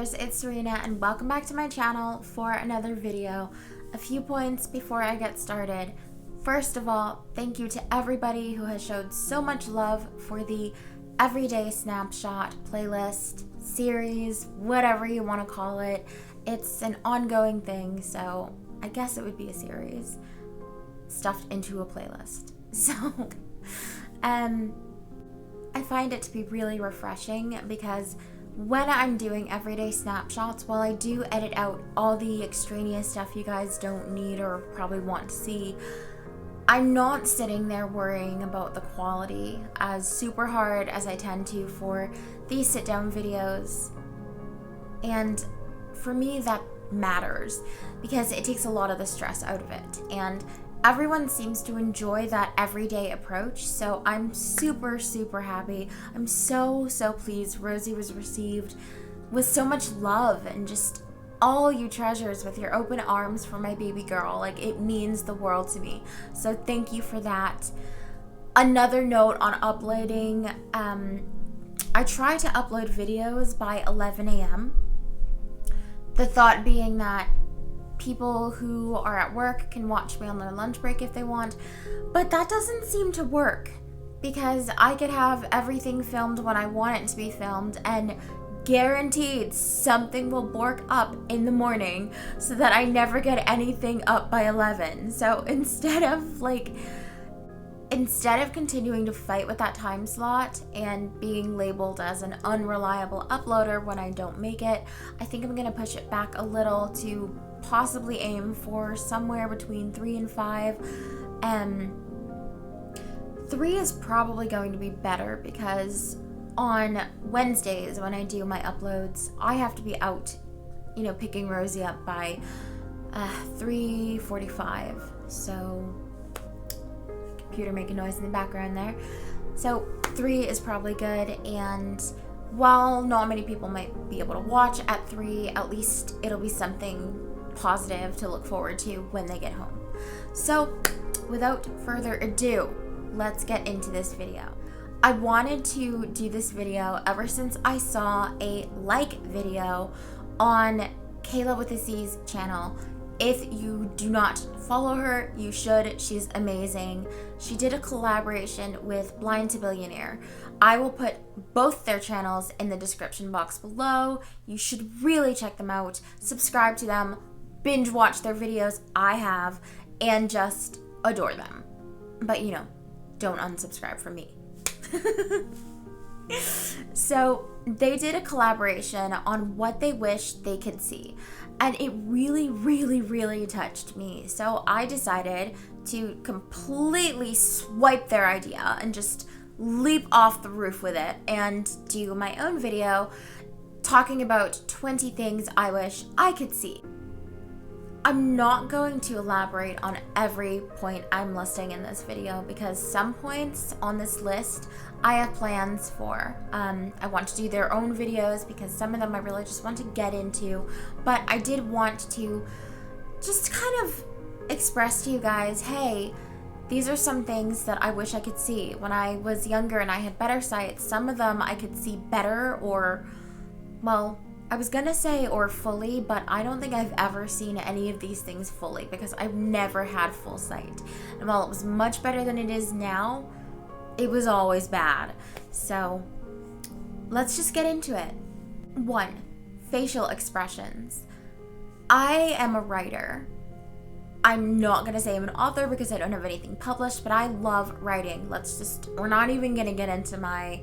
creators, it's Sirena and welcome back to my channel for another video. A few points before I get started. First of all, thank you to everybody who has showed so much love for the everyday snapshot playlist, series, whatever you want to call it. It's an ongoing thing, so I guess it would be a series stuffed into a playlist. So, I find it to be really refreshing because when I'm doing everyday snapshots, while I do edit out all the extraneous stuff you guys don't need or probably want to see, I'm not sitting there worrying about the quality as super hard as I tend to for these sit down videos. And for me, that matters because it takes a lot of the stress out of it. And everyone seems to enjoy that everyday approach, so I'm super happy. I'm so pleased Rosie was received with so much love and just all you treasures with your open arms for my baby girl. Like, it means the world to me, so thank you for that. Another note on uploading, I try to upload videos by 11 a.m. The thought being that people who are at work can watch me on their lunch break if they want, but that doesn't seem to work because I could have everything filmed when I want it to be filmed and guaranteed something will bork up in the morning so that I never get anything up by 11. So instead of continuing to fight with that time slot and being labeled as an unreliable uploader when I don't make it, I think I'm going to push it back a little to possibly aim for somewhere between 3 and 5. 3 is probably going to be better because on Wednesdays when I do my uploads, I have to be out, picking Rosie up by 3:45. So, computer making noise in the background there. So 3 is probably good, and while not many people might be able to watch at 3, at least it'll be something positive to look forward to when they get home. So without further ado, let's get into this video. I wanted to do this video ever since I saw a video on Cayla With A C's channel. If you do not follow her, you should. She's amazing. She did a collaboration with To Billionaire. I will put both their channels in the description box below. You should really check them out. Subscribe to them. Binge watch their videos. I have. And just adore them. But, don't unsubscribe from me. So they did a collaboration on what they wish they could see, and it really touched me. So I decided to completely swipe their idea and just leap off the roof with it and do my own video talking about 20 things I wish I could see. I'm not going to elaborate on every point I'm listing in this video because some points on this list I have plans for. I want to do their own videos because some of them I really just want to get into, but I did want to just kind of express to you guys, hey, these are some things that I wish I could see. When I was younger and I had better sight, some of them I could see better or, well, I was gonna say or fully, but I don't think I've ever seen any of these things fully because I've never had full sight. And while it was much better than it is now, it was always bad. So let's just get into it. 1, facial expressions. I am a writer. I'm not gonna say I'm an author because I don't have anything published, but I love writing. We're not even gonna get into my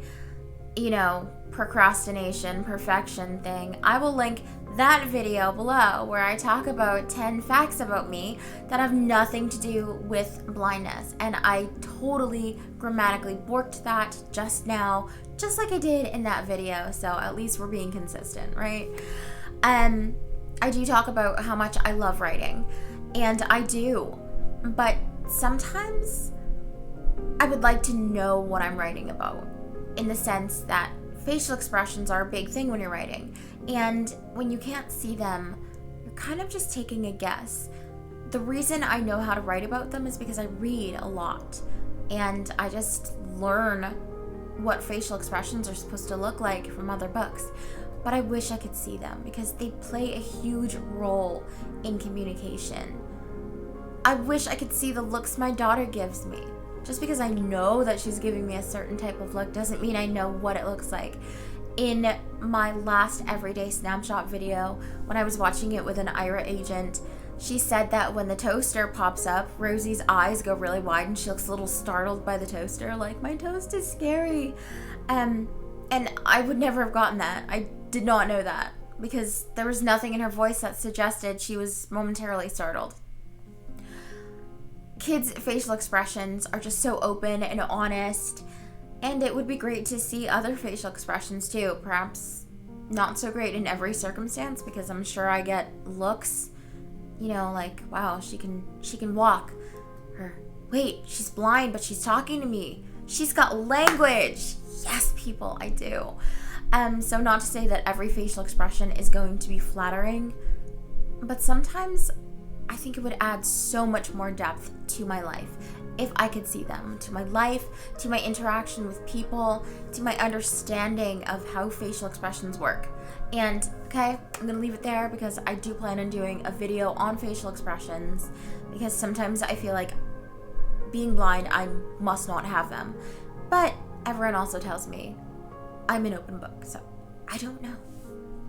procrastination, perfection thing. I will link that video below where I talk about 10 facts about me that have nothing to do with blindness. And I totally grammatically borked that just now, just like I did in that video. So at least we're being consistent, right? I do talk about how much I love writing, and I do, but sometimes I would like to know what I'm writing about, in the sense that facial expressions are a big thing when you're writing, and when you can't see them, you're kind of just taking a guess. The reason I know how to write about them is because I read a lot, and I just learn what facial expressions are supposed to look like from other books. but I wish I could see them because they play a huge role in communication. I wish I could see the looks my daughter gives me. Just because I know that she's giving me a certain type of look doesn't mean I know what it looks like. In my last Everyday Snapshot video, when I was watching it with an Ira agent, she said that when the toaster pops up, Rosie's eyes go really wide and she looks a little startled by the toaster, like, my toast is scary. And I would never have gotten that. I did not know that because there was nothing in her voice that suggested she was momentarily startled. Kids' facial expressions are just so open and honest, and it would be great to see other facial expressions too. Perhaps not so great in every circumstance, because I'm sure I get looks, like, wow, she can walk. Or, wait, she's blind, but she's talking to me. She's got language. Yes, people, I do. So not to say that every facial expression is going to be flattering, but sometimes I think it would add so much more depth to my life if I could see them, to my life, to my interaction with people, to my understanding of how facial expressions work. And okay, I'm gonna leave it there because I do plan on doing a video on facial expressions, because sometimes I feel like being blind, I must not have them. But everyone also tells me I'm an open book, so I don't know.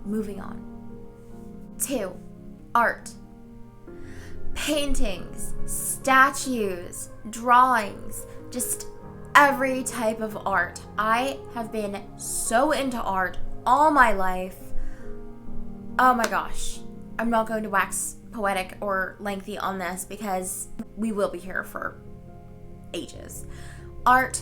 Moving on. 2, art. Paintings, statues, drawings, just every type of art. I have been so into art all my life. Oh my gosh. I'm not going to wax poetic or lengthy on this because we will be here for ages. Art,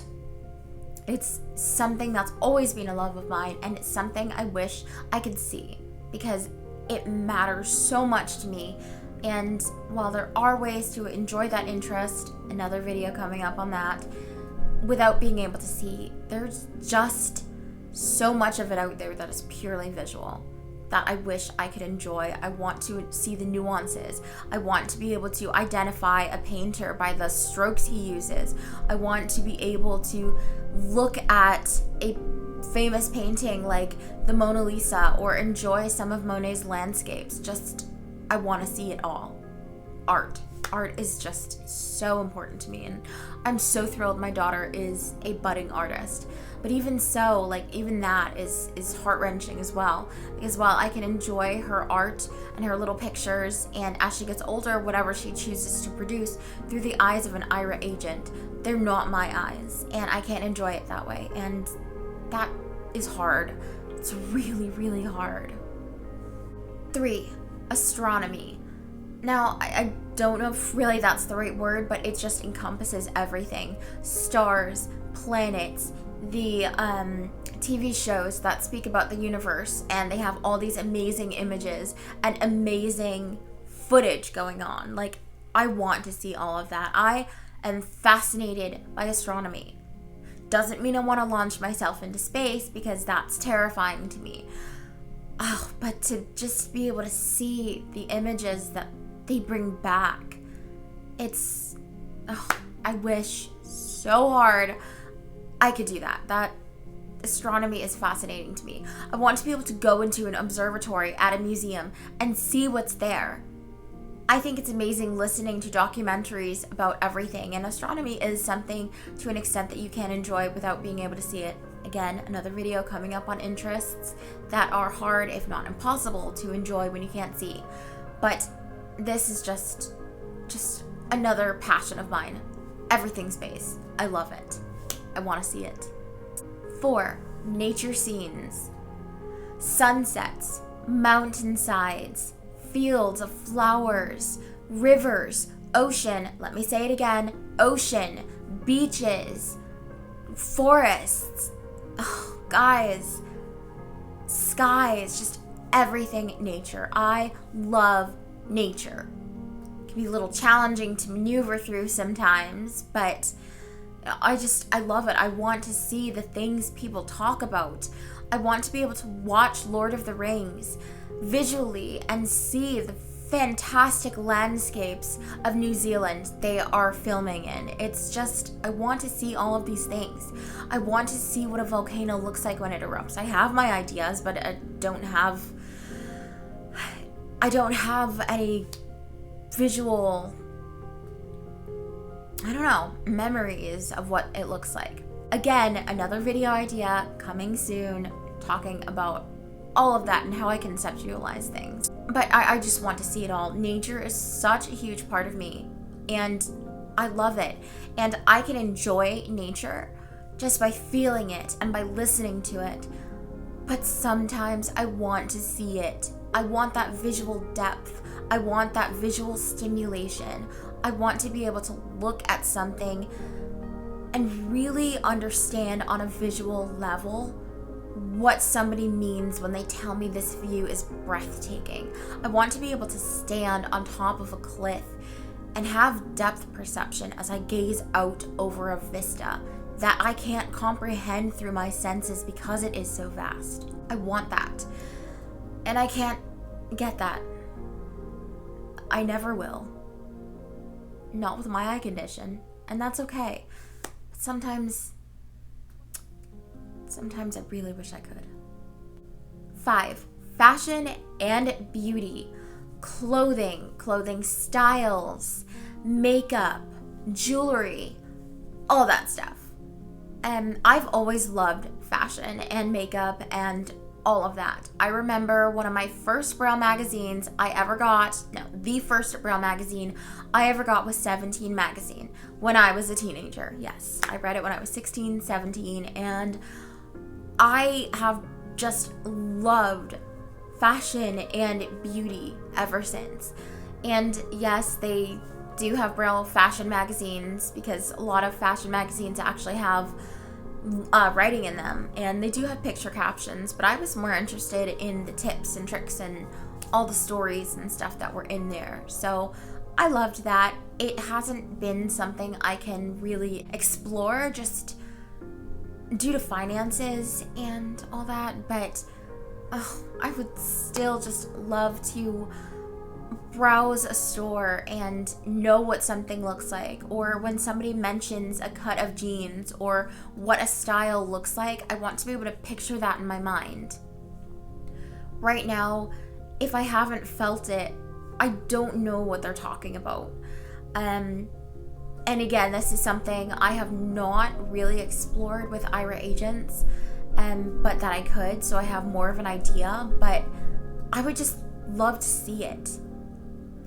it's something that's always been a love of mine, and it's something I wish I could see because it matters so much to me. And while there are ways to enjoy that interest, another video coming up on that, without being able to see, there's just so much of it out there that is purely visual that I wish I could enjoy. I want to see the nuances. I want to be able to identify a painter by the strokes he uses. I want to be able to look at a famous painting like the Mona Lisa or enjoy some of Monet's landscapes. I want to see it all. Art is just so important to me, and I'm so thrilled my daughter is a budding artist. But even so, even that is heart-wrenching as well, because while I can enjoy her art and her little pictures, and as she gets older, whatever she chooses to produce through the eyes of an Ira agent, they're not my eyes, and I can't enjoy it that way, and that is hard. It's really, really hard. 3, astronomy. Now, I don't know if really that's the right word, but it just encompasses everything. Stars, planets, the TV shows that speak about the universe, and they have all these amazing images and amazing footage going on. I want to see all of that. I am fascinated by astronomy. Doesn't mean I want to launch myself into space, because that's terrifying to me. Oh, but to just be able to see the images that they bring back, I wish so hard I could do that. That astronomy is fascinating to me. I want to be able to go into an observatory at a museum and see what's there. I think it's amazing listening to documentaries about everything, and astronomy is something to an extent that you can enjoy without being able to see it. Again, another video coming up on interests that are hard, if not impossible, to enjoy when you can't see. But this is just another passion of mine. Everything space. I love it. I want to see it. 4, nature scenes. Sunsets, mountainsides, fields of flowers, rivers, ocean, let me say it again, ocean, beaches, forests, oh, guys, skies, just everything nature. I love nature. It can be a little challenging to maneuver through sometimes, but I love it. I want to see the things people talk about. I want to be able to watch Lord of the Rings visually and see the fantastic landscapes of New Zealand they are filming in. It's just, I want to see all of these things. I want to see what a volcano looks like when it erupts. I have my ideas, but I don't have any visual, I don't know, memories of what it looks like. Again, another video idea coming soon, talking about all of that and how I conceptualize things. But I just want to see it all. Nature is such a huge part of me, and I love it. And I can enjoy nature just by feeling it and by listening to it. But sometimes I want to see it. I want that visual depth. I want that visual stimulation. I want to be able to look at something and really understand on a visual level what somebody means when they tell me this view is breathtaking. I want to be able to stand on top of a cliff and have depth perception as I gaze out over a vista that I can't comprehend through my senses because it is so vast. I want that. And I can't get that. I never will. Not with my eye condition. And that's okay. But sometimes I really wish I could. 5, fashion and beauty. Clothing styles, makeup, jewelry, all that stuff. I've always loved fashion and makeup and all of that. I remember one of my first Braille magazines the first Braille magazine I ever got was 17 magazine when I was a teenager. Yes, I read it when I was 16, 17, and I have just loved fashion and beauty ever since. And yes, they do have Braille fashion magazines because a lot of fashion magazines actually have writing in them, and they do have picture captions, but I was more interested in the tips and tricks and all the stories and stuff that were in there. So I loved that. It hasn't been something I can really explore just due to finances and all that, but I would still just love to browse a store and know what something looks like, or when somebody mentions a cut of jeans or what a style looks like, I want to be able to picture that in my mind. Right now, if I haven't felt it, I don't know what they're talking about. And again, this is something I have not really explored with IRA agents, but that I could, so I have more of an idea, but I would just love to see it.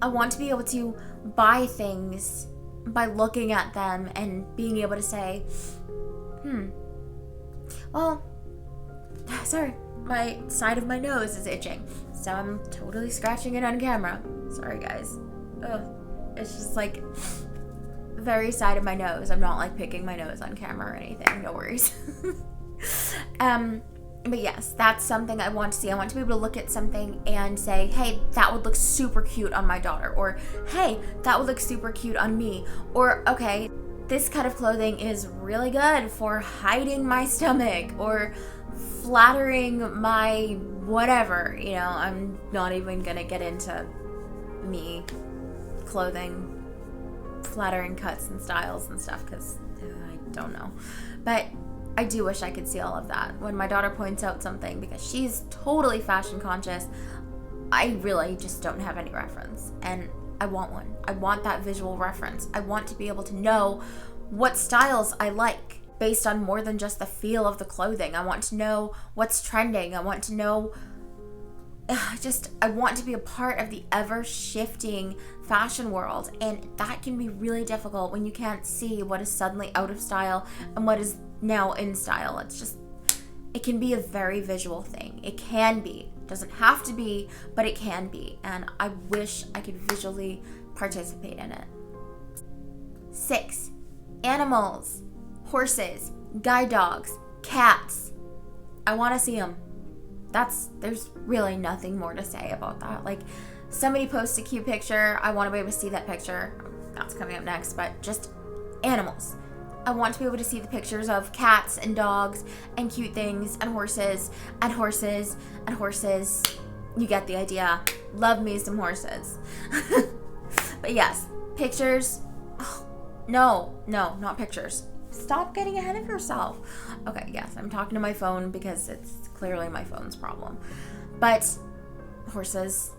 I want to be able to buy things by looking at them and being able to say, well, sorry, my side of my nose is itching, so I'm totally scratching it on camera. Sorry, guys. It's just like the very side of my nose. I'm not like picking my nose on camera or anything. No worries. But yes, that's something I want to see. I want to be able to look at something and say, hey, that would look super cute on my daughter. Or, hey, that would look super cute on me. Or, okay, this cut of clothing is really good for hiding my stomach or flattering my whatever. You know, I'm not even going to get into me clothing, flattering cuts and styles and stuff because I don't know. But I do wish I could see all of that. When my daughter points out something, because she's totally fashion conscious, I really just don't have any reference. And I want one. I want that visual reference. I want to be able to know what styles I like based on more than just the feel of the clothing. I want to know what's trending. I want to know, I want to be a part of the ever-shifting fashion world. And that can be really difficult when you can't see what is suddenly out of style and what is now in style. It can be a very visual thing. It can be. It doesn't have to be, but it can be. And I wish I could visually participate in it. 6, animals, horses, guide dogs, cats. I want to see them. There's really nothing more to say about that. Like, somebody posts a cute picture, I want to be able to see that picture. That's coming up next, but just animals. I want to be able to see the pictures of cats and dogs and cute things and horses and horses and horses You get the idea. Love me some horses. But yes, pictures. Oh, no, not pictures. Stop getting ahead of yourself. Okay, yes, I'm talking to my phone because it's clearly my phone's problem. But horses,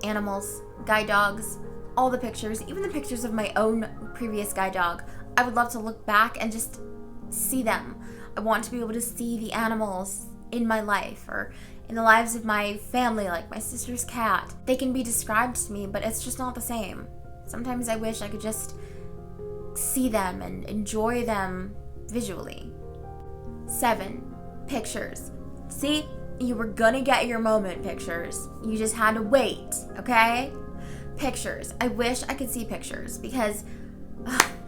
animals, guide dogs, all the pictures, even the pictures of my own previous guide dog, I would love to look back and just see them. I want to be able to see the animals in my life or in the lives of my family, like my sister's cat. They can be described to me, but it's just not the same. Sometimes I wish I could just see them and enjoy them visually. 7, pictures. See, you were gonna get your moment, pictures. You just had to wait, okay? Pictures. I wish I could see pictures because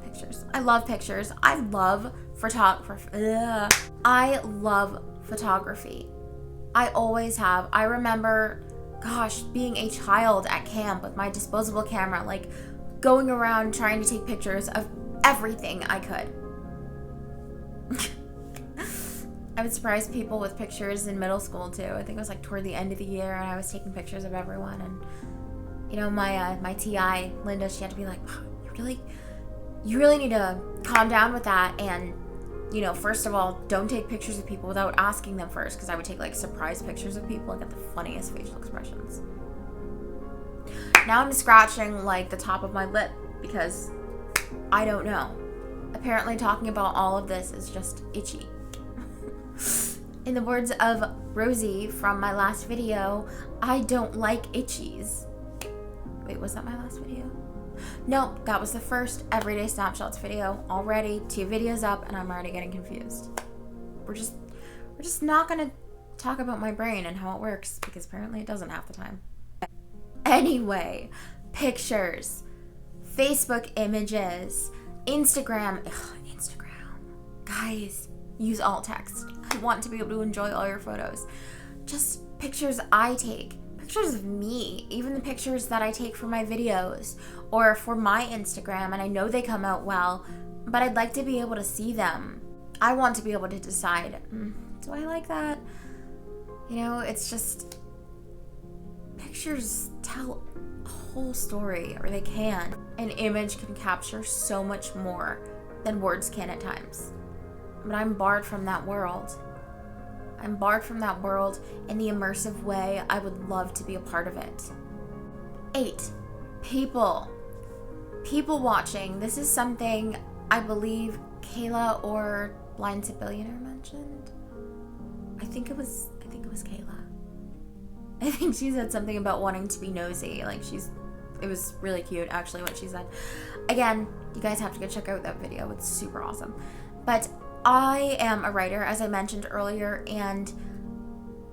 pictures. I love pictures. I love photography. I always have. I remember, gosh, being a child at camp with my disposable camera, like going around trying to take pictures of everything I could. I would surprise people with pictures in middle school too. I think it was like toward the end of the year, and I was taking pictures of everyone. And you know, my TI Linda, she had to be like, wow, you really need to calm down with that. And you know, first of all, don't take pictures of people without asking them first, because I would take like surprise pictures of people and get the funniest facial expressions. Now I'm scratching like the top of my lip because I don't know. Apparently talking about all of this is just itchy. In the words of Rosie from my last video, I don't like itchies. Wait, was that my last video? No, that was the first Everyday Snapshots video. Already 2 videos up and I'm already getting confused. We're just not gonna talk about my brain and how it works because apparently it doesn't half the time. Anyway, pictures, Facebook images, Instagram. Guys, use alt text. I want to be able to enjoy all your photos. Just pictures I take. Pictures of me, even the pictures that I take for my videos or for my Instagram, and I know they come out well, but I'd like to be able to see them. I want to be able to decide, do I like that? You know, it's just, pictures tell a whole story, or they can. An image can capture so much more than words can at times. But I'm barred from that world. I'm barred from that world in the immersive way I would love to be a part of it. 8, people. People watching. This is something I believe Cayla or To Billionaire mentioned. I think it was Cayla. I think she said something about wanting to be nosy. It was really cute actually what she said. Again, you guys have to go check out that video. It's super awesome. But I am a writer, as I mentioned earlier, and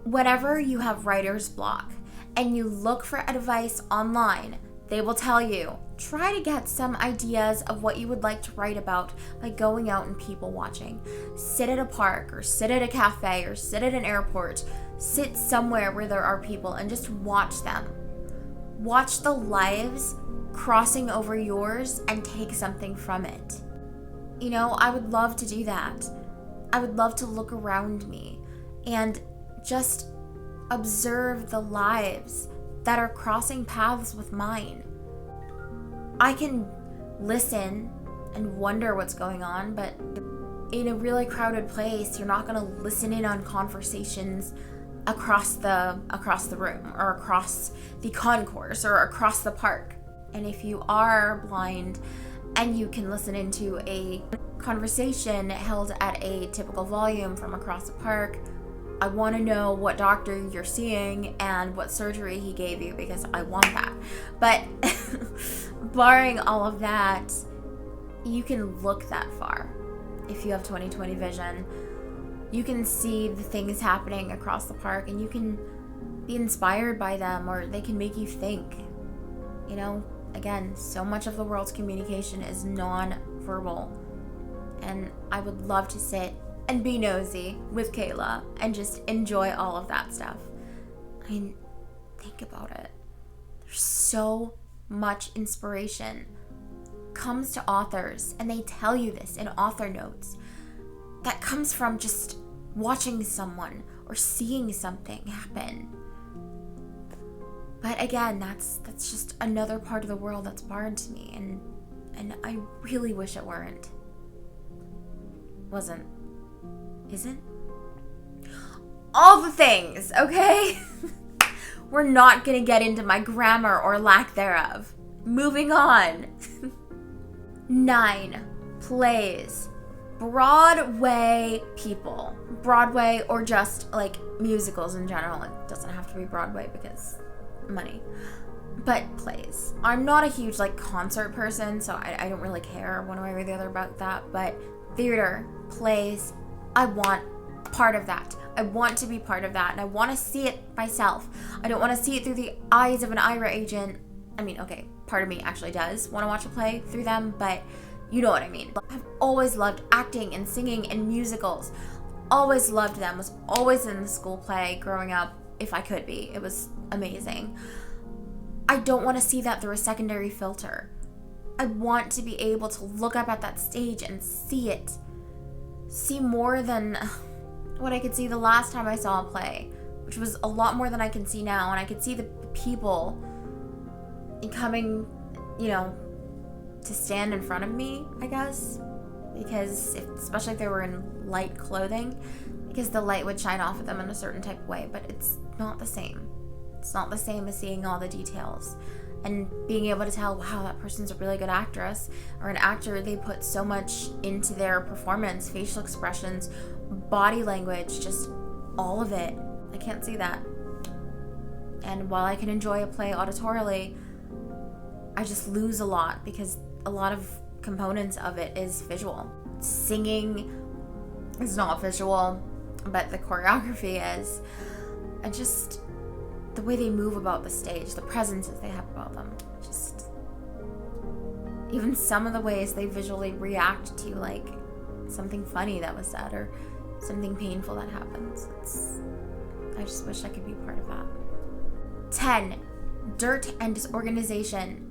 whenever you have writer's block and you look for advice online, they will tell you, try to get some ideas of what you would like to write about by going out and people watching. Sit at a park or sit at a cafe or sit at an airport. Sit somewhere where there are people and just watch them. Watch the lives crossing over yours and take something from it. You know, I would love to do that. I would love to look around me and just observe the lives that are crossing paths with mine. I can listen and wonder what's going on, but in a really crowded place, you're not going to listen in on conversations across the room or across the concourse or across the park. And if you are blind and you can listen into a conversation held at a typical volume from across the park, I want to know what doctor you're seeing and what surgery he gave you because I want that. But barring all of that, you can look that far. If you have 20/20 vision, you can see the things happening across the park and you can be inspired by them, or they can make you think. You know, again, so much of the world's communication is non-verbal, and I would love to sit and be nosy with Cayla and just enjoy all of that stuff. I mean, think about it. There's so much inspiration comes to authors, and they tell you this in author notes, that comes from just watching someone or seeing something happen. But again, that's just another part of the world that's barred to me, and I really wish it weren't. Wasn't. Isn't? All the things, okay? We're not gonna get into my grammar or lack thereof. Moving on. 9. Plays. Broadway people. Broadway or just like musicals in general. It doesn't have to be Broadway because money. But plays. I'm not a huge like concert person, so I don't really care one way or the other about that. But theater, plays, I want part of that. I want to be part of that, and I want to see it myself. I don't want to see it through the eyes of an IRA agent. I mean, okay, part of me actually does want to watch a play through them, but you know what I mean. I've always loved acting and singing and musicals. Always loved them. Was always in the school play growing up, if I could be. It was amazing. I don't want to see that through a secondary filter. I want to be able to look up at that stage and see it. See more than what I could see the last time I saw a play, which was a lot more than I can see now. And I could see the people coming, to stand in front of me, I guess, because especially if they were in light clothing, because the light would shine off of them in a certain type of way, but it's not the same. It's not the same as seeing all the details and being able to tell, wow, that person's a really good actress or an actor. They put so much into their performance, facial expressions, body language, just all of it. I can't see that. And while I can enjoy a play auditorily, I just lose a lot because a lot of components of it is visual. Singing is not visual, but the choreography is. And just the way they move about the stage, the presences they have about them, just even some of the ways they visually react to like something funny that was said or something painful that happens. I just wish I could be part of that. 10. Dirt and disorganization.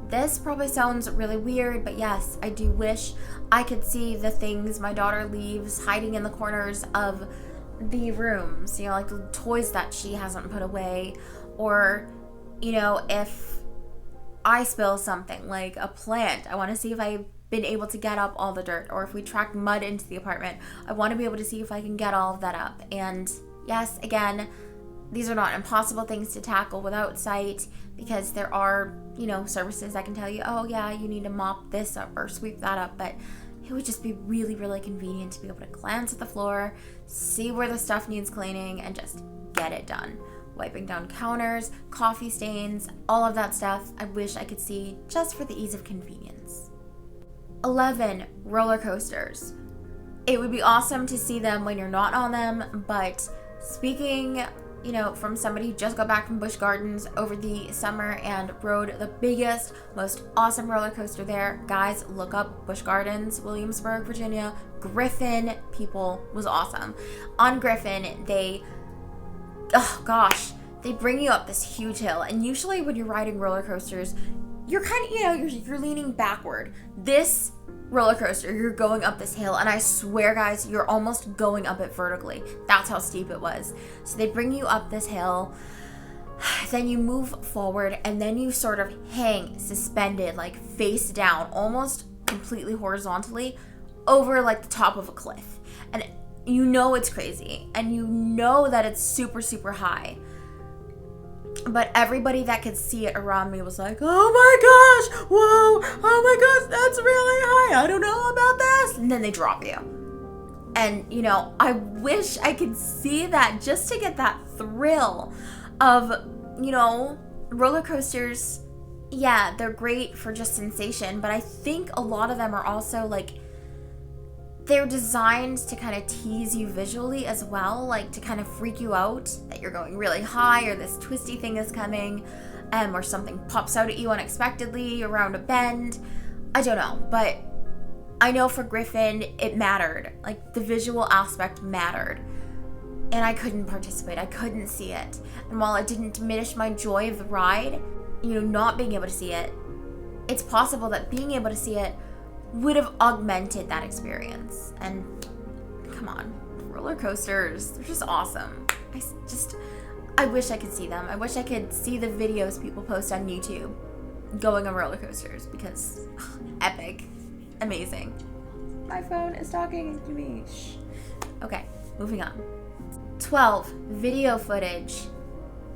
This probably sounds really weird, but yes, I do wish I could see the things my daughter leaves hiding in the corners of the rooms, like the toys that she hasn't put away, or, if I spill something like a plant, I want to see if I've been able to get up all the dirt, or if we track mud into the apartment, I want to be able to see if I can get all of that up. And yes, again, these are not impossible things to tackle without sight, because there are, services that can tell you, oh yeah, you need to mop this up or sweep that up, but it would just be really, really convenient to be able to glance at the floor, see where the stuff needs cleaning, and just get it done. Wiping down counters, coffee stains, all of that stuff, I wish I could see just for the ease of convenience. 11. Roller coasters. It would be awesome to see them when you're not on them, but speaking from somebody who just got back from Busch Gardens over the summer and rode the biggest, most awesome roller coaster there. Guys, look up Busch Gardens, Williamsburg, Virginia. Griffin, people, was awesome. On Griffin, they bring you up this huge hill. And usually when you're riding roller coasters, you're kind of, you're leaning backward. This roller coaster, you're going up this hill, and I swear, guys, you're almost going up it vertically. That's how steep it was. So they bring you up this hill, then you move forward, and then you sort of hang suspended, like face down, almost completely horizontally over like the top of a cliff. And it's crazy, and that it's super, super high. But everybody that could see it around me was like, oh my gosh, whoa, oh my gosh, that's really high. I don't know about this. And then they drop you. And, I wish I could see that just to get that thrill of, roller coasters. Yeah, they're great for just sensation, but I think a lot of them are also like, they're designed to kind of tease you visually as well, like to kind of freak you out that you're going really high or this twisty thing is coming, or something pops out at you unexpectedly around a bend. I don't know, but I know for Griffin, it mattered. Like the visual aspect mattered. And I couldn't participate. I couldn't see it. And while it didn't diminish my joy of the ride, not being able to see it, it's possible that being able to see it would have augmented that experience. And come on, roller coasters, they're just awesome. I wish I could see them. I wish I could see the videos people post on YouTube going on roller coasters, because epic, amazing. My phone is talking to me. Shh. Okay, moving on. 12, video footage.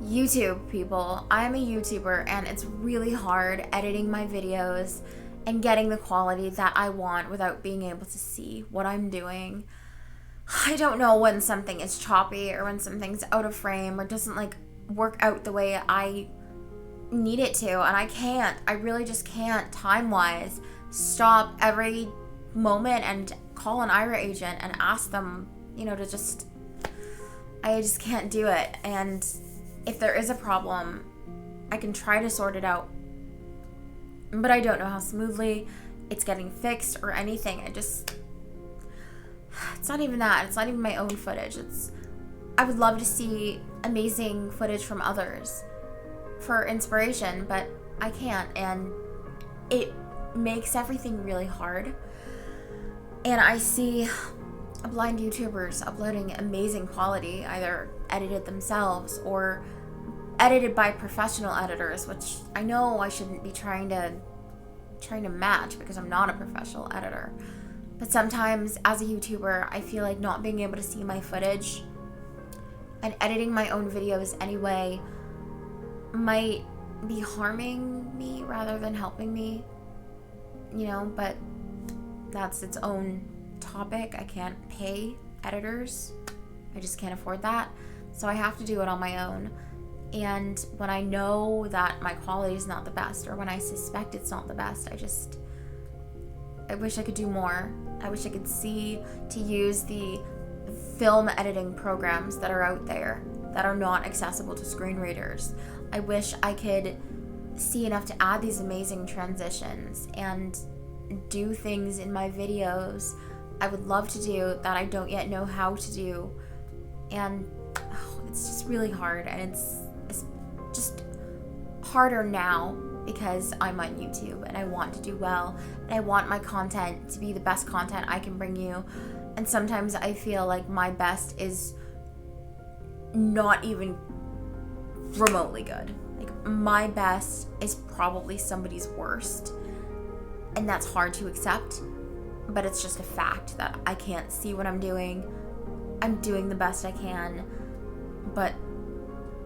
YouTube, people. I am a YouTuber, and it's really hard editing my videos and getting the quality that I want without being able to see what I'm doing. I don't know when something is choppy or when something's out of frame or doesn't like work out the way I need it to, and I can't. I really just can't, time-wise, stop every moment and call an IRA agent and ask them, to just... I just can't do it. And if there is a problem, I can try to sort it out, but I don't know how smoothly it's getting fixed or anything. It's not even that. It's not even my own footage. I would love to see amazing footage from others for inspiration, but I can't, and it makes everything really hard. And I see blind YouTubers uploading amazing quality, either edited themselves or edited by professional editors, which I know I shouldn't be trying to match because I'm not a professional editor. But sometimes as a YouTuber, I feel like not being able to see my footage and editing my own videos anyway might be harming me rather than helping me, but that's its own topic. I can't pay editors. I just can't afford that. So I have to do it on my own. And when I know that my quality is not the best, or when I suspect it's not the best, I wish I could do more. I wish I could see to use the film editing programs that are out there that are not accessible to screen readers. I wish I could see enough to add these amazing transitions and do things in my videos I would love to do that I don't yet know how to do. And it's just really hard, and it's just harder now because I'm on YouTube and I want to do well, and I want my content to be the best content I can bring you. And sometimes I feel like my best is not even remotely good. Like, my best is probably somebody's worst, and that's hard to accept, but it's just a fact that I can't see what I'm doing. I'm doing the best I can, but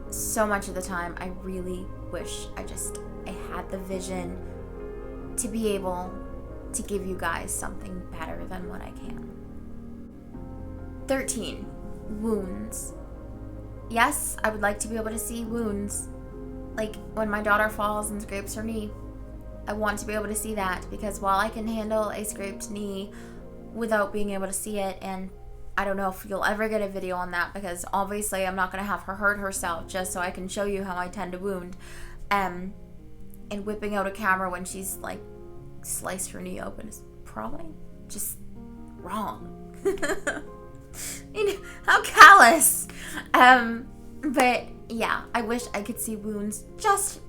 so much of the time I really wish I had the vision to be able to give you guys something better than what I can. 13, wounds. Yes, I would like to be able to see wounds. Like when my daughter falls and scrapes her knee. I want to be able to see that, because while I can handle a scraped knee without being able to see it, and I don't know if you'll ever get a video on that, because obviously I'm not going to have her hurt herself just so I can show you how I tend to wound. And whipping out a camera when she's like sliced her knee open is probably just wrong. How callous. But yeah, I wish I could see wounds just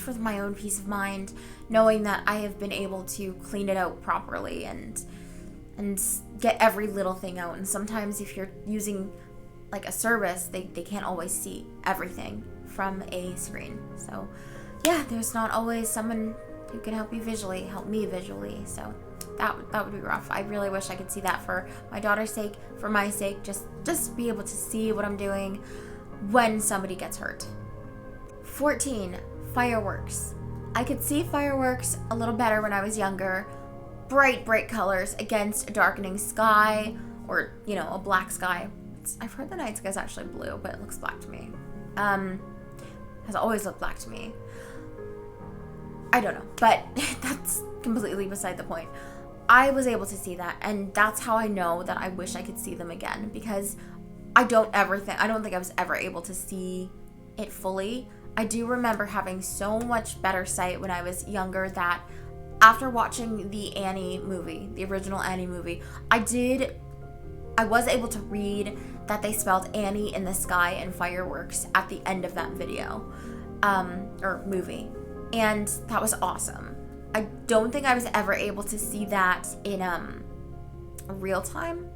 for my own peace of mind, knowing that I have been able to clean it out properly and get every little thing out. And sometimes if you're using like a service, they can't always see everything from a screen. So yeah, there's not always someone who can help me visually. So that would be rough. I really wish I could see that for my daughter's sake, for my sake, just be able to see what I'm doing when somebody gets hurt. 14, fireworks. I could see fireworks a little better when I was younger. Bright colors against a darkening sky, or, a black sky. I've heard the night sky is actually blue, but it looks black to me. Has always looked black to me. I don't know, but that's completely beside the point. I was able to see that, and that's how I know that I wish I could see them again, because I don't think I was ever able to see it fully. I do remember having so much better sight when I was younger that after watching the Annie movie, the original Annie movie, I was able to read that they spelled Annie in the sky and fireworks at the end of that video, or movie. And that was awesome. I don't think I was ever able to see that in real time,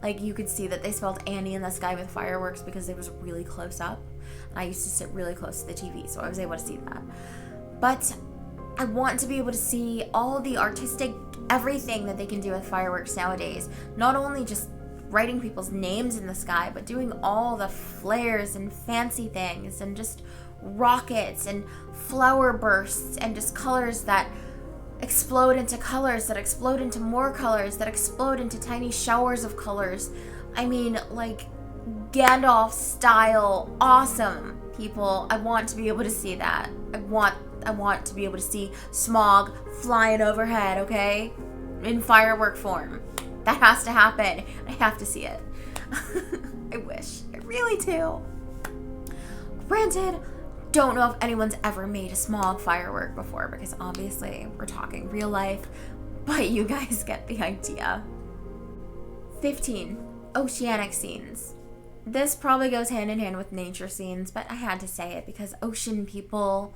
Like, you could see that they spelled Annie in the sky with fireworks because it was really close up. And I used to sit really close to the TV, so I was able to see that. But I want to be able to see all the artistic everything that they can do with fireworks nowadays. Not only just writing people's names in the sky, but doing all the flares and fancy things and just rockets and flower bursts and just colors that explode into colors, that explode into more colors, that explode into tiny showers of colors. I mean, like Gandalf style awesome, people. I want to be able to see that. I want to be able to see smog flying overhead, okay? In firework form. That has to happen. I have to see it. I wish. I really do. Granted, don't know if anyone's ever made a smog firework before, because obviously we're talking real life, but you guys get the idea. 15. Oceanic scenes. This probably goes hand in hand with nature scenes, but I had to say it because ocean people,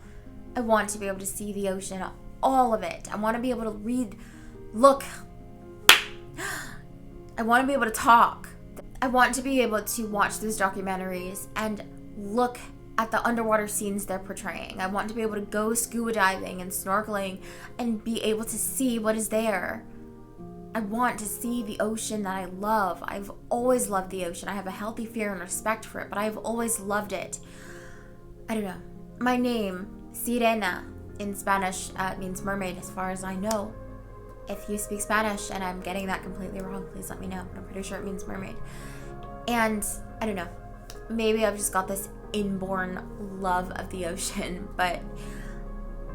I want to be able to see the ocean, all of it. I want to be able to look. I want to be able to talk. I want to be able to watch those documentaries and look at the underwater scenes they're portraying. I want to be able to go scuba diving and snorkeling and be able to see what is there. I want to see the ocean that I love. I've always loved the ocean. I have a healthy fear and respect for it, but I've always loved it. I don't know. My name, Sirena, in Spanish means mermaid as far as I know. If you speak Spanish and I'm getting that completely wrong, please let me know. But I'm pretty sure it means mermaid. And I don't know. Maybe I've just got this inborn love of the ocean, but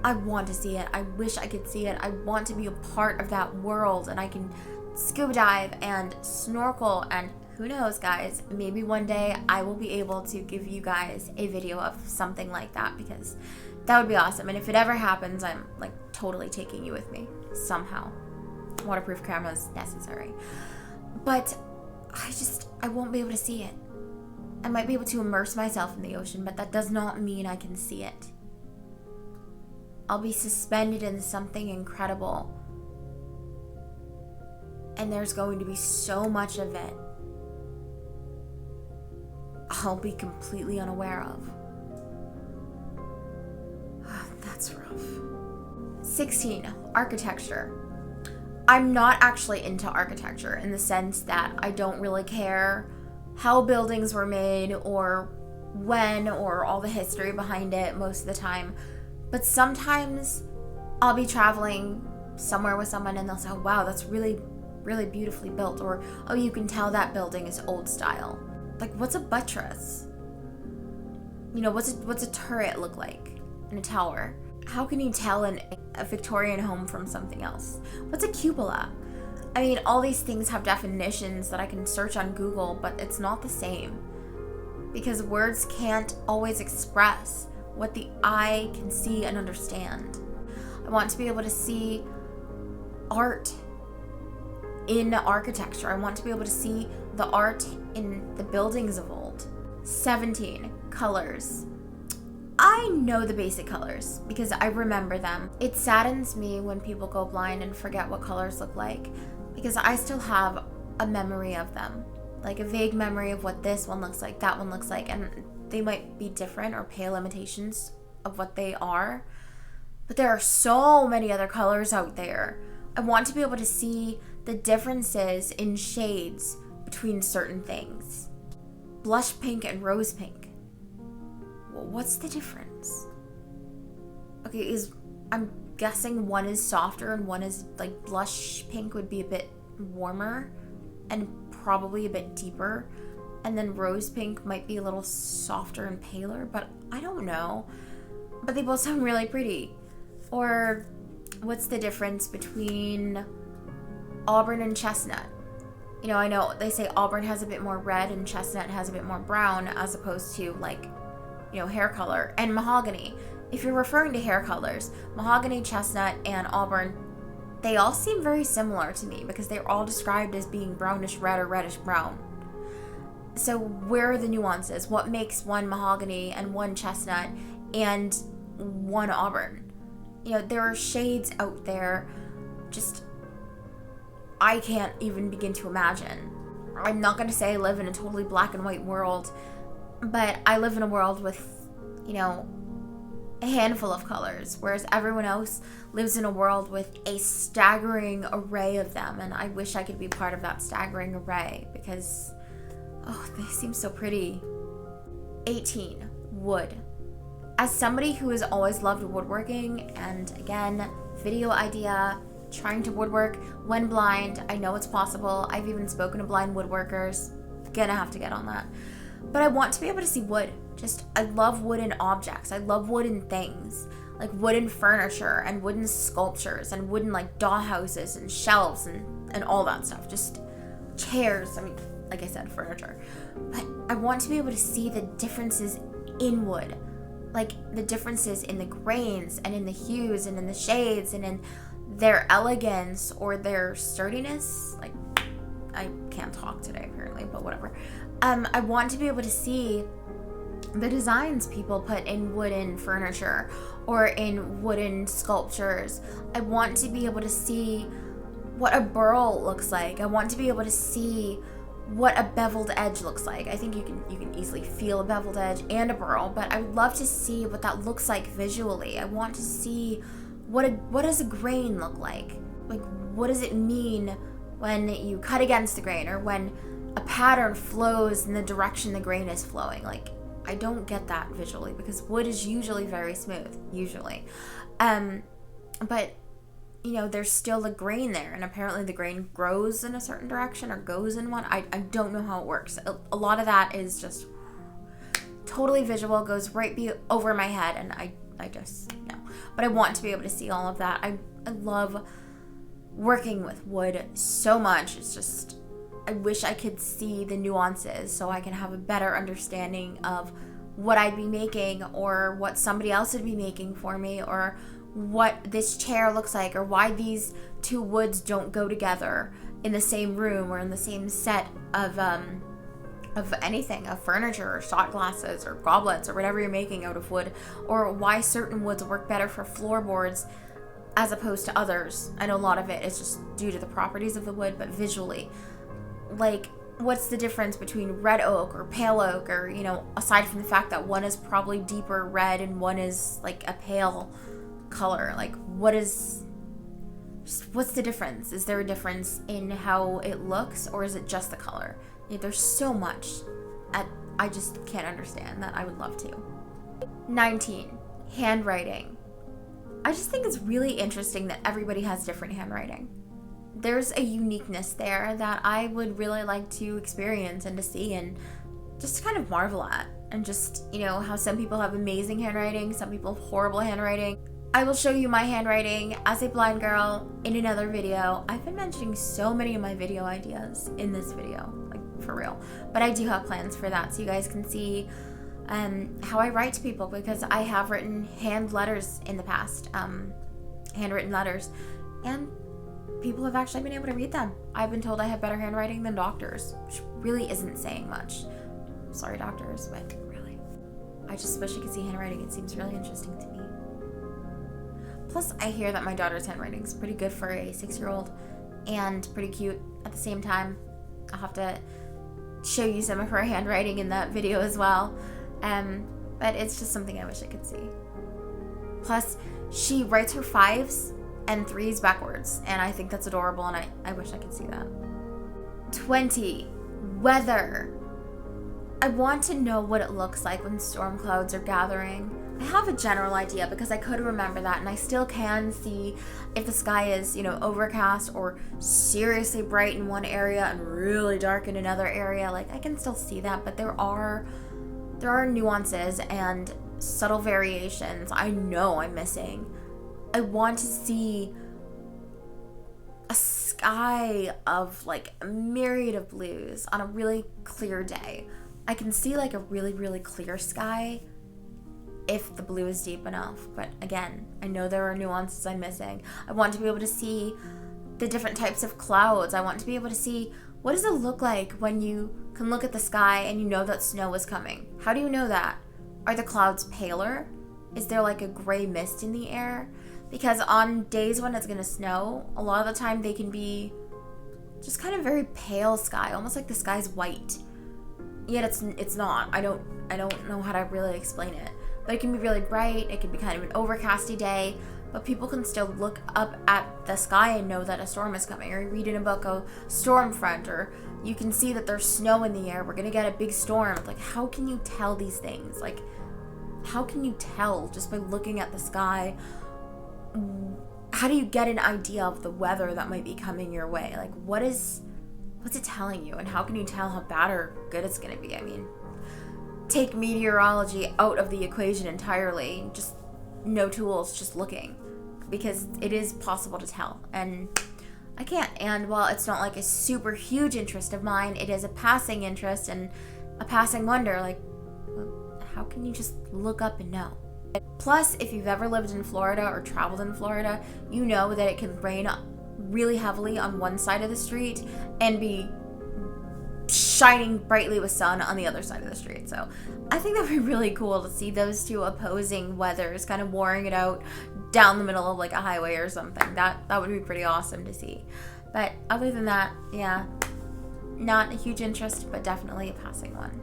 I want to see it. I wish I could see it. I want to be a part of that world, and I can scuba dive and snorkel, and who knows, guys, maybe one day I will be able to give you guys a video of something like that, because that would be awesome. And if it ever happens, I'm like totally taking you with me somehow. Waterproof cameras necessary. But I won't be able to see it. I might be able to immerse myself in the ocean, but that does not mean I can see it. I'll be suspended in something incredible. And there's going to be so much of it I'll be completely unaware of. That's rough. 16. Architecture. I'm not actually into architecture in the sense that I don't really care how buildings were made or when or all the history behind it most of the time. But sometimes I'll be traveling somewhere with someone and they'll say, wow, that's really, really beautifully built. Or, oh, you can tell that building is old style. Like, what's a buttress? You know, what's a turret look like in a tower? How can you tell a Victorian home from something else? What's a cupola? I mean, all these things have definitions that I can search on Google, but it's not the same. Because words can't always express what the eye can see and understand. I want to be able to see art in architecture. I want to be able to see the art in the buildings of old. 17. Colors. I know the basic colors because I remember them. It saddens me when people go blind and forget what colors look like, because I still have a memory of them. Like a vague memory of what this one looks like, that one looks like, and they might be different or pale imitations of what they are. But there are so many other colors out there. I want to be able to see the differences in shades between certain things. Blush pink and rose pink. Well, what's the difference? Okay, I'm guessing one is softer and one is like blush pink would be a bit warmer and probably a bit deeper. And then rose pink might be a little softer and paler, but I don't know. But they both sound really pretty. Or what's the difference between auburn and chestnut? You know, I know they say auburn has a bit more red and chestnut has a bit more brown, as opposed to like, you know, hair color. And mahogany. If you're referring to hair colors, mahogany, chestnut, and auburn, they all seem very similar to me because they're all described as being brownish red or reddish brown. So where are the nuances? What makes one mahogany and one chestnut and one auburn? You know, there are shades out there just I can't even begin to imagine. I'm not going to say I live in a totally black and white world, but I live in a world with, you know, a handful of colors, whereas everyone else lives in a world with a staggering array of them, and I wish I could be part of that staggering array because, oh, they seem so pretty. 18, wood. As somebody who has always loved woodworking, and again, video idea, trying to woodwork when blind, I know it's possible. I've even spoken to blind woodworkers. Gonna have to get on that. But I want to be able to see wood. I love wooden objects. I love wooden things, like wooden furniture and wooden sculptures and wooden like doll houses and shelves and all that stuff. Just chairs. I mean, like I said, furniture. But I want to be able to see the differences in wood, like the differences in the grains and in the hues and in the shades and in their elegance or their sturdiness. Like, I can't talk today apparently, but whatever. I want to be able to see the designs people put in wooden furniture or in wooden sculptures. I want to be able to see what a burl looks like. I want to be able to see what a beveled edge looks like. I think you can easily feel a beveled edge and a burl, but I would love to see what that looks like visually. I want to see what does a grain look like? Like, what does it mean when you cut against the grain or when a pattern flows in the direction the grain is flowing? Like, I don't get that visually because wood is usually very smooth, usually. But, you know, there's still a grain there, and apparently the grain grows in a certain direction or goes in one. I don't know how it works. A lot of that is just totally visual, goes right over my head, and I just, no. But I want to be able to see all of that. I love working with wood so much. It's just, I wish I could see the nuances so I can have a better understanding of what I'd be making or what somebody else would be making for me or what this chair looks like or why these two woods don't go together in the same room or in the same set of anything, of furniture or shot glasses or goblets or whatever you're making out of wood, or why certain woods work better for floorboards as opposed to others. I know a lot of it is just due to the properties of the wood, but visually, like, what's the difference between red oak or pale oak, or, you know, aside from the fact that one is probably deeper red and one is like a pale color, like what's the difference? Is there a difference in how it looks, or is it just the color? Yeah, there's so much I just can't understand that I would love to. 19, handwriting. I just think it's really interesting that everybody has different handwriting. There's a uniqueness there that I would really like to experience and to see and just to kind of marvel at. And just, you know, how some people have amazing handwriting, some people have horrible handwriting. I will show you my handwriting as a blind girl in another video. I've been mentioning so many of my video ideas in this video, like for real. But I do have plans for that so you guys can see how I write to people, because I have written hand letters in the past, handwritten letters, and people have actually been able to read them. I've been told I have better handwriting than doctors, which really isn't saying much. Sorry, doctors, but really. I just wish I could see handwriting. It seems really interesting to me. Plus, I hear that my daughter's handwriting is pretty good for a 6-year-old and pretty cute at the same time. I'll have to show you some of her handwriting in that video as well. But it's just something I wish I could see. Plus, she writes her 5s and 3s backwards, and I think that's adorable, and I wish I could see that. 20, weather. I want to know what it looks like when storm clouds are gathering. I have a general idea because I could remember that, and I still can see if the sky is, you know, overcast or seriously bright in one area and really dark in another area. Like, I can still see that, but there are nuances and subtle variations I know I'm missing. I want to see a sky of like a myriad of blues on a really clear day. I can see like a really, really clear sky if the blue is deep enough. But again, I know there are nuances I'm missing. I want to be able to see the different types of clouds. I want to be able to see, what does it look like when you can look at the sky and you know that snow is coming? How do you know that? Are the clouds paler? Is there like a gray mist in the air? Because on days when it's gonna snow, a lot of the time they can be just kind of very pale sky, almost like the sky's white. Yet it's not. I don't know how to really explain it. But it can be really bright, it can be kind of an overcasty day, but people can still look up at the sky and know that a storm is coming, or you read in a book a storm front, or you can see that there's snow in the air, we're gonna get a big storm. Like, how can you tell these things? Like, how can you tell just by looking at the sky? How do you get an idea of the weather that might be coming your way? Like, what's it telling you, and how can you tell how bad or good it's gonna be? I mean, take meteorology out of the equation entirely, just no tools, just looking, because it is possible to tell, and I can't. And while it's not like a super huge interest of mine, it is a passing interest and a passing wonder. Like, how can you just look up and know? Plus, if you've ever lived in Florida or traveled in Florida, you know that it can rain really heavily on one side of the street and be shining brightly with sun on the other side of the street. So I think that would be really cool to see those two opposing weathers kind of warring it out down the middle of like a highway or something. That would be pretty awesome to see. But other than that, yeah, not a huge interest, but definitely a passing one.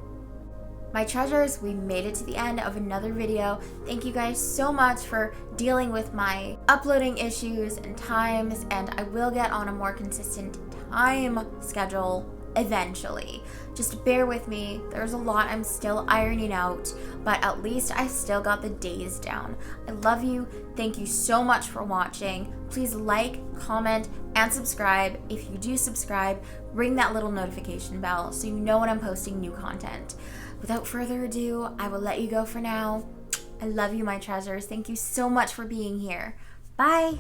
My treasures, we made it to the end of another video. Thank you guys so much for dealing with my uploading issues and times, and I will get on a more consistent time schedule eventually. Just bear with me. There's a lot I'm still ironing out, but at least I still got the days down. I love you. Thank you so much for watching. Please like, comment, and subscribe. If you do subscribe, ring that little notification bell so you know when I'm posting new content. Without further ado, I will let you go for now. I love you, my treasures. Thank you so much for being here. Bye.